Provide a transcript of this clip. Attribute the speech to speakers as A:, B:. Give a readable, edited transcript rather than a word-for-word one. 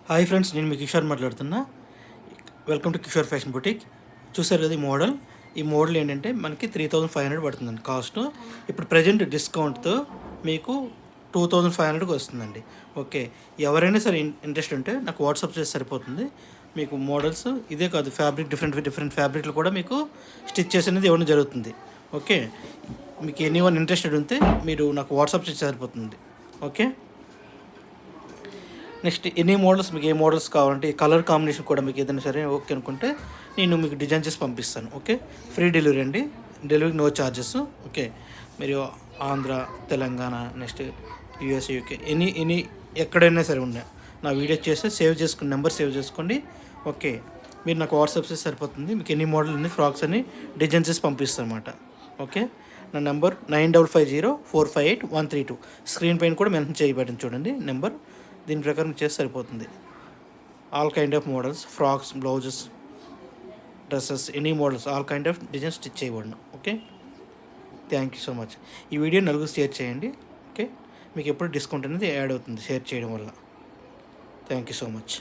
A: Hi friends, నేను మీ కిషోర్ మాట్లాడుతున్నా. Welcome to Kishore fashion boutique. చూసారు కదా ఈ మోడల్ ఏంటంటే మనకి 3500 పడుతుందండి కాస్ట్. ఇప్పుడు ప్రజెంట్ డిస్కౌంట్తో మీకు 2500కి వస్తుందండి. ఓకే, ఎవరైనా సరే ఇంట్రెస్ట్ ఉంటే నాకు వాట్సాప్ చేస్తే సరిపోతుంది. మీకు మోడల్స్ ఇదే కాదు, ఫ్యాబ్రిక్ డిఫరెంట్ ఫ్యాబ్రిక్లు కూడా మీకు స్టిచ్ చేసినది ఇవ్వడం జరుగుతుంది. ఓకే, మీకు ఎనీ వన్ ఇంట్రెస్టెడ్ ఉంటే మీరు నాకు వాట్సాప్ చేస్తే సరిపోతుంది. ఓకే, నెక్స్ట్ ఎనీ మోడల్స్, మీకు ఏ మోడల్స్ కావాలంటే ఈ కలర్ కాంబినేషన్ కూడా మీకు ఏదైనా సరే ఓకే అనుకుంటే నేను మీకు డిజైన్ చేసి పంపిస్తాను. ఓకే, ఫ్రీ డెలివరీ అండి, డెలివరీ నో ఛార్జెస్. ఓకే, మీరు Andhra, Telangana, next US, UK any ఎక్కడైనా సరే ఉన్నాయి నా వీడియో చేస్తే నెంబర్ సేవ్ చేసుకోండి. ఓకే, మీరు నాకు వాట్సాప్ చేస్తే సరిపోతుంది. మీకు ఎన్ని మోడల్ అన్ని ఫ్రాక్స్ అని డిజైన్ చేసి పంపిస్తాను అనమాట. ఓకే, నా నెంబర్ 9550458132 స్క్రీన్ పైన కూడా మెన్షన్ చేయబడింది, చూడండి నెంబర్. దీని ప్రకారం చేస్తే సరిపోతుంది. All kind of models, frocks, blouses, dresses, any models, all kind of designs stitch చేయబడిన. Okay, thank you so much. ఈ వీడియో నలుగురు షేర్ చేయండి. ఓకే, మీకు ఎప్పుడు డిస్కౌంట్ అనేది యాడ్ అవుతుంది షేర్ చేయడం వల్ల. Thank you so much.